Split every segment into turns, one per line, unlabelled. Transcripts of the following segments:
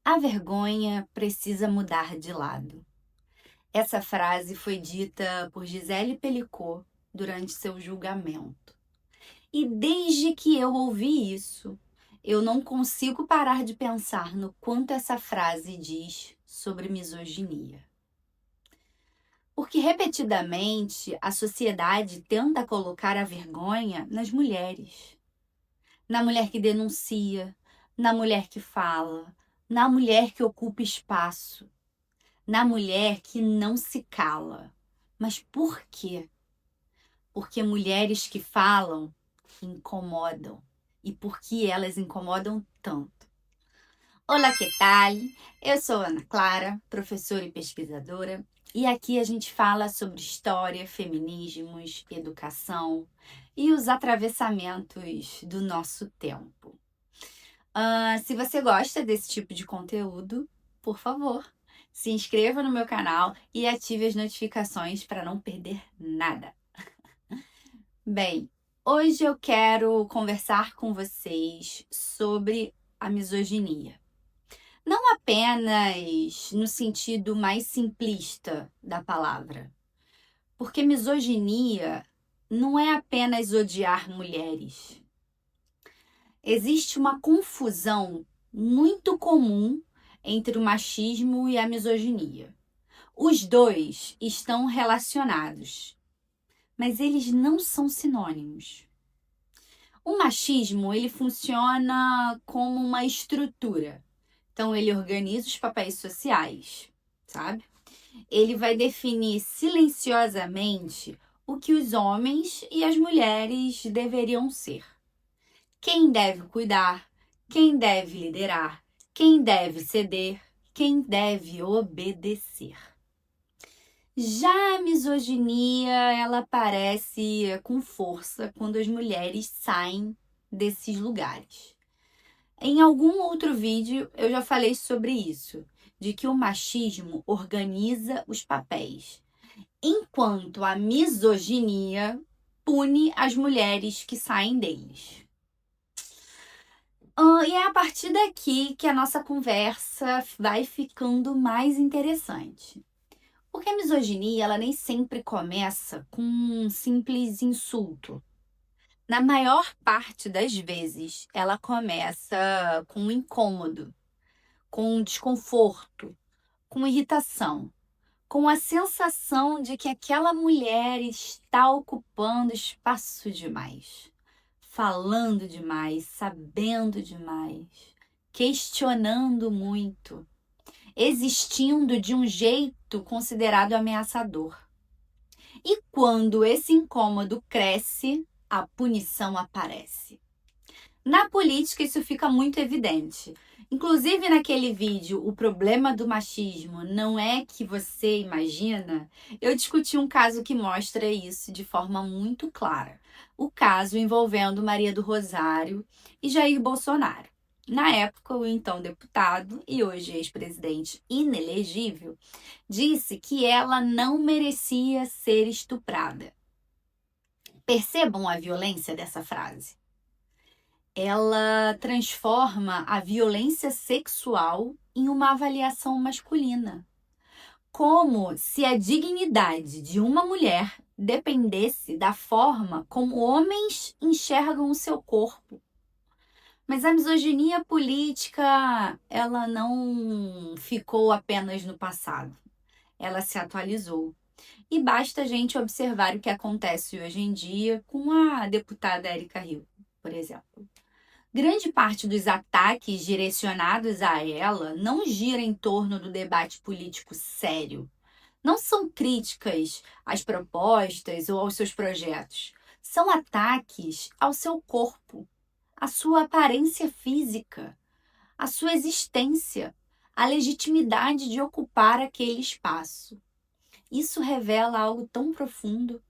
A vergonha precisa mudar de lado. Essa frase foi dita por Gisele Pelicot durante seu julgamento. E desde que eu ouvi isso, eu não consigo parar de pensar no quanto essa frase diz sobre misoginia. Porque repetidamente a sociedade tenta colocar a vergonha nas mulheres. Na mulher que denuncia, na mulher que fala, na mulher que ocupa espaço, na mulher que não se cala. Mas por quê? Porque mulheres que falam incomodam. E por que elas incomodam tanto? Olá, que tal? Eu sou Ana Clara, professora e pesquisadora, e aqui a gente fala sobre história, feminismos, educação e os atravessamentos do nosso tempo. Se você gosta desse tipo de conteúdo, por favor, se inscreva no meu canal e ative as notificações para não perder nada. Bem, hoje eu quero conversar com vocês sobre a misoginia. Não apenas no sentido mais simplista da palavra, porque misoginia não é apenas odiar mulheres. Existe uma confusão muito comum entre o machismo e a misoginia. Os dois estão relacionados, mas eles não são sinônimos. O machismo, ele funciona como uma estrutura. Então, ele organiza os papéis sociais, sabe? Ele vai definir silenciosamente o que os homens e as mulheres deveriam ser. Quem deve cuidar, quem deve liderar, quem deve ceder, quem deve obedecer. Já a misoginia, ela aparece com força quando as mulheres saem desses lugares. Em algum outro vídeo eu já falei sobre isso, de que o machismo organiza os papéis, enquanto a misoginia pune as mulheres que saem deles. E é a partir daqui que a nossa conversa vai ficando mais interessante. Porque a misoginia, ela nem sempre começa com um simples insulto. Na maior parte das vezes, ela começa com um incômodo, com um desconforto, com irritação, com a sensação de que aquela mulher está ocupando espaço demais, falando demais, sabendo demais, questionando muito, existindo de um jeito considerado ameaçador. E quando esse incômodo cresce, a punição aparece. Na política, isso fica muito evidente. Inclusive, naquele vídeo, o problema do machismo não é que você imagina, eu discuti um caso que mostra isso de forma muito clara. O caso envolvendo Maria do Rosário e Jair Bolsonaro. Na época, o então deputado e hoje ex-presidente inelegível disse que ela não merecia ser estuprada. Percebam a violência dessa frase. Ela transforma a violência sexual em uma avaliação masculina. Como se a dignidade de uma mulher dependesse da forma como homens enxergam o seu corpo. Mas a misoginia política, ela não ficou apenas no passado. Ela se atualizou. E basta a gente observar o que acontece hoje em dia com a deputada Erika Hill, por exemplo. Grande parte dos ataques direcionados a ela não gira em torno do debate político sério. Não são críticas às propostas ou aos seus projetos. São ataques ao seu corpo, à sua aparência física, à sua existência, à legitimidade de ocupar aquele espaço. Isso revela algo tão profundo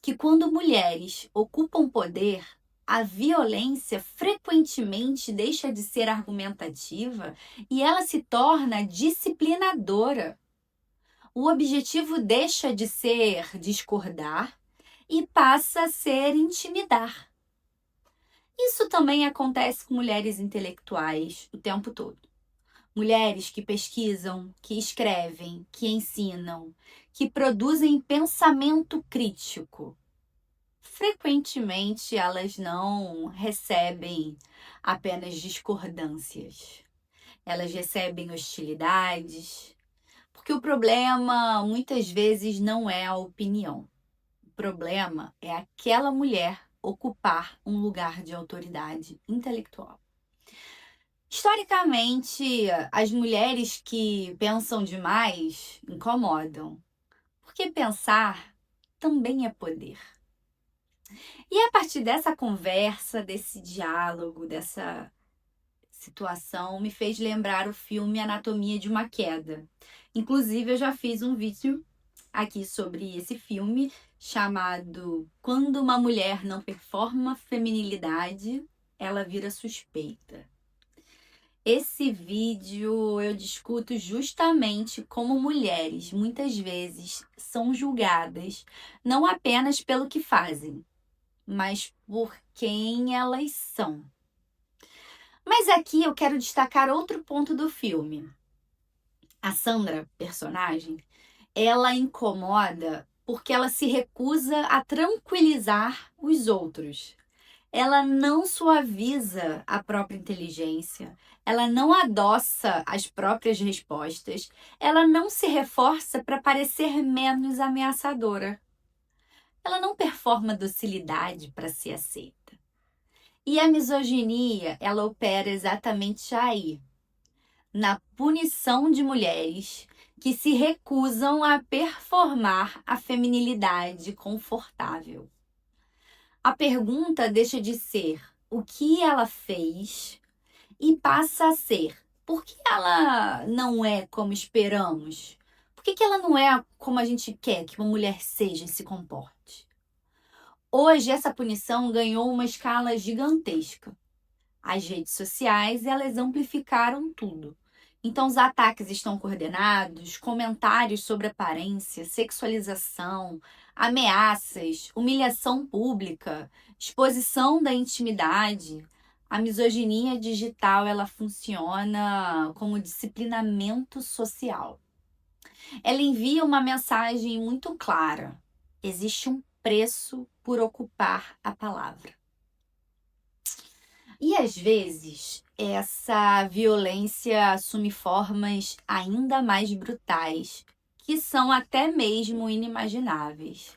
que quando mulheres ocupam poder, a violência frequentemente deixa de ser argumentativa e ela se torna disciplinadora. O objetivo deixa de ser discordar e passa a ser intimidar. Isso também acontece com mulheres intelectuais o tempo todo. Mulheres que pesquisam, que escrevem, que ensinam, que produzem pensamento crítico. Frequentemente elas não recebem apenas discordâncias. Elas recebem hostilidades, porque o problema muitas vezes não é a opinião. O problema é aquela mulher ocupar um lugar de autoridade intelectual. Historicamente, as mulheres que pensam demais incomodam, porque pensar também é poder. E a partir dessa conversa, desse diálogo, dessa situação, me fez lembrar o filme Anatomia de uma Queda. Inclusive, eu já fiz um vídeo aqui sobre esse filme, chamado Quando uma Mulher Não Performa Feminilidade, Ela Vira Suspeita. Esse vídeo eu discuto justamente como mulheres muitas vezes são julgadas não apenas pelo que fazem, mas por quem elas são. Mas aqui eu quero destacar outro ponto do filme. A Sandra, personagem, ela incomoda porque ela se recusa a tranquilizar os outros. Ela não suaviza a própria inteligência, ela não adoça as próprias respostas, ela não se reforça para parecer menos ameaçadora. Ela não performa docilidade para ser aceita. E a misoginia, ela opera exatamente aí, na punição de mulheres que se recusam a performar a feminilidade confortável. A pergunta deixa de ser o que ela fez e passa a ser por que ela não é como esperamos? Por que ela não é como a gente quer que uma mulher seja e se comporte? Hoje, essa punição ganhou uma escala gigantesca. As redes sociais, elas amplificaram tudo. Então, os ataques estão coordenados, comentários sobre aparência, sexualização, ameaças, humilhação pública, exposição da intimidade. A misoginia digital, ela funciona como disciplinamento social. Ela envia uma mensagem muito clara. Existe um preço por ocupar a palavra. E às vezes, essa violência assume formas ainda mais brutais, que são até mesmo inimagináveis,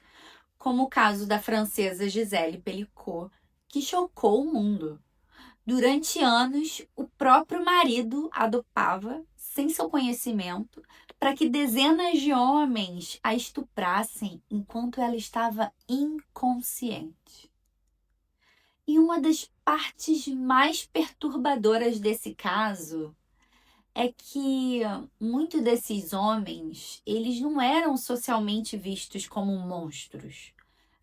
como o caso da francesa Gisèle Pelicot, que chocou o mundo. Durante anos, o próprio marido a dopava, sem seu conhecimento, para que dezenas de homens a estuprassem enquanto ela estava inconsciente. E uma das partes mais perturbadoras desse caso é que muitos desses homens, eles não eram socialmente vistos como monstros.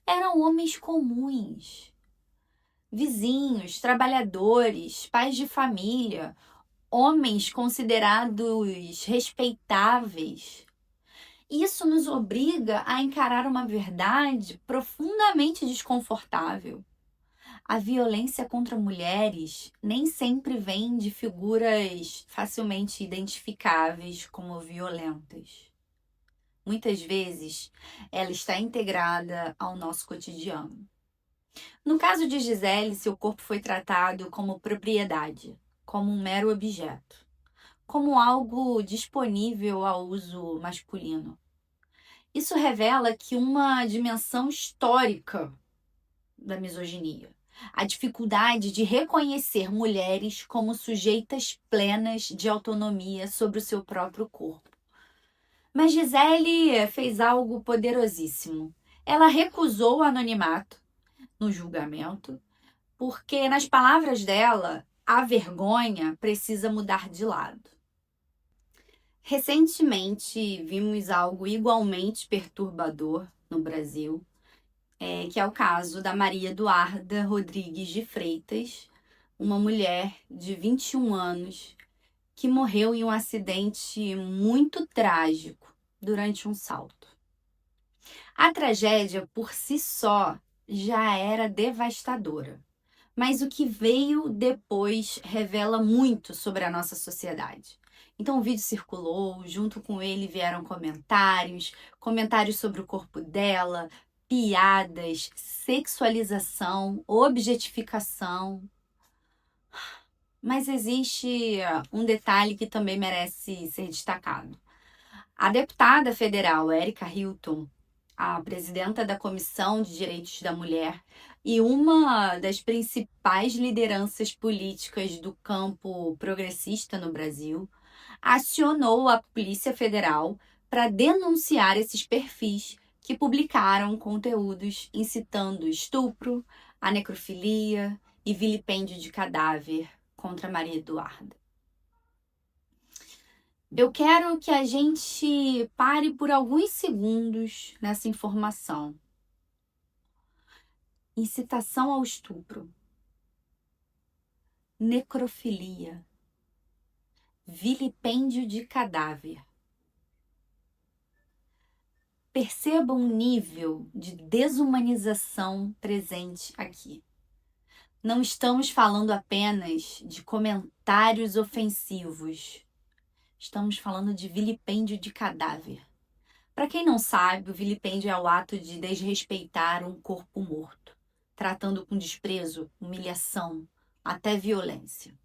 Eram homens comuns, vizinhos, trabalhadores, pais de família, homens considerados respeitáveis. Isso nos obriga a encarar uma verdade profundamente desconfortável. A violência contra mulheres nem sempre vem de figuras facilmente identificáveis como violentas. Muitas vezes, ela está integrada ao nosso cotidiano. No caso de Gisele, seu corpo foi tratado como propriedade, como um mero objeto, como algo disponível ao uso masculino. Isso revela que uma dimensão histórica da misoginia. A dificuldade de reconhecer mulheres como sujeitas plenas de autonomia sobre o seu próprio corpo. Mas Gisele fez algo poderosíssimo. Ela recusou o anonimato no julgamento, porque, nas palavras dela, a vergonha precisa mudar de lado. Recentemente, vimos algo igualmente perturbador no Brasil, que é o caso da Maria Eduarda Rodrigues de Freitas, uma mulher de 21 anos que morreu em um acidente muito trágico durante um salto. A tragédia por si só já era devastadora, mas o que veio depois revela muito sobre a nossa sociedade. Então o vídeo circulou, junto com ele vieram comentários sobre o corpo dela, piadas, sexualização, objetificação. Mas existe um detalhe que também merece ser destacado. A deputada federal Erika Hilton, a presidenta da Comissão de Direitos da Mulher e uma das principais lideranças políticas do campo progressista no Brasil, acionou a Polícia Federal para denunciar esses perfis que publicaram conteúdos incitando estupro, a necrofilia e vilipêndio de cadáver contra Maria Eduarda. Eu quero que a gente pare por alguns segundos nessa informação. Incitação ao estupro, necrofilia, vilipêndio de cadáver. Perceba um nível de desumanização presente aqui. Não estamos falando apenas de comentários ofensivos. Estamos falando de vilipêndio de cadáver. Para quem não sabe, o vilipêndio é o ato de desrespeitar um corpo morto, tratando com desprezo, humilhação, até violência.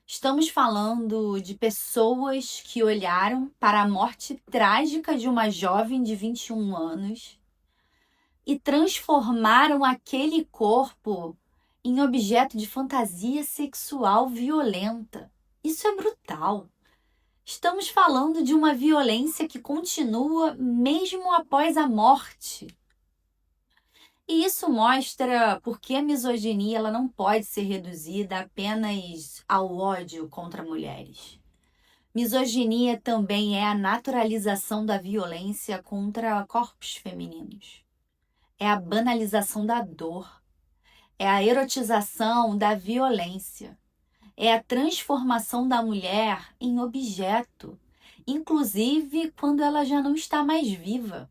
Estamos falando de pessoas que olharam para a morte trágica de uma jovem de 21 anos e transformaram aquele corpo em objeto de fantasia sexual violenta. Isso é brutal. Estamos falando de uma violência que continua mesmo após a morte. E isso mostra por que a misoginia ela não pode ser reduzida apenas ao ódio contra mulheres. Misoginia também é a naturalização da violência contra corpos femininos. É a banalização da dor. É a erotização da violência. É a transformação da mulher em objeto, inclusive quando ela já não está mais viva.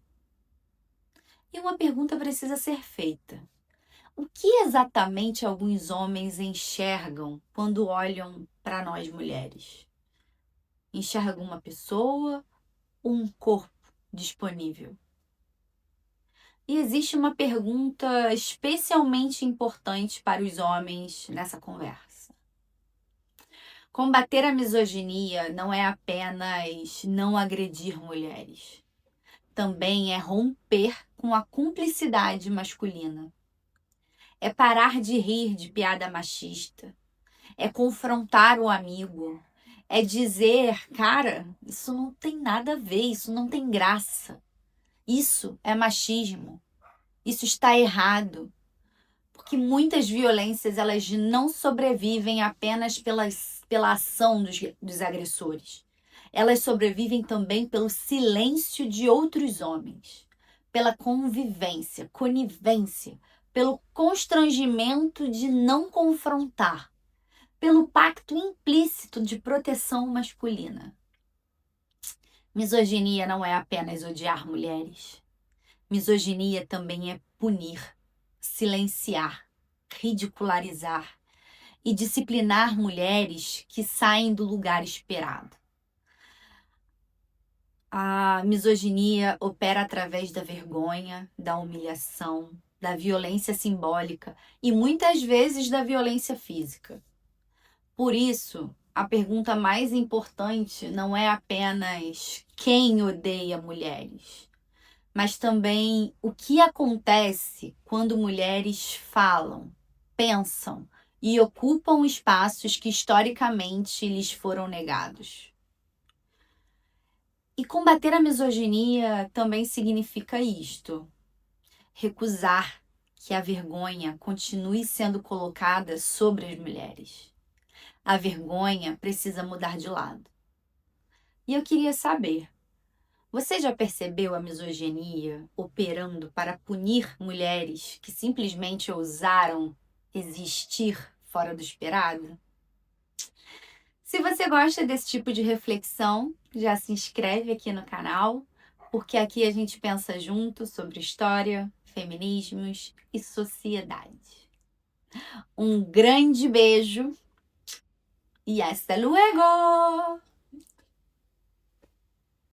E uma pergunta precisa ser feita. O que exatamente alguns homens enxergam quando olham para nós mulheres? Enxergam uma pessoa ou um corpo disponível? E existe uma pergunta especialmente importante para os homens nessa conversa. Combater a misoginia não é apenas não agredir mulheres. Também é romper com a cumplicidade masculina. É parar de rir de piada machista. É confrontar o amigo. É dizer, cara, isso não tem nada a ver, isso não tem graça. Isso é machismo. Isso está errado. Porque muitas violências, elas não sobrevivem apenas pela ação dos agressores. Elas sobrevivem também pelo silêncio de outros homens, pela convivência, conivência, pelo constrangimento de não confrontar, pelo pacto implícito de proteção masculina. Misoginia não é apenas odiar mulheres. Misoginia também é punir, silenciar, ridicularizar e disciplinar mulheres que saem do lugar esperado. A misoginia opera através da vergonha, da humilhação, da violência simbólica e muitas vezes da violência física. Por isso, a pergunta mais importante não é apenas quem odeia mulheres, mas também o que acontece quando mulheres falam, pensam e ocupam espaços que historicamente lhes foram negados. E combater a misoginia também significa isto: recusar que a vergonha continue sendo colocada sobre as mulheres. A vergonha precisa mudar de lado. E eu queria saber, você já percebeu a misoginia operando para punir mulheres que simplesmente ousaram existir fora do esperado? Se você gosta desse tipo de reflexão, já se inscreve aqui no canal, porque aqui a gente pensa junto sobre história, feminismos e sociedade. Um grande beijo e hasta luego!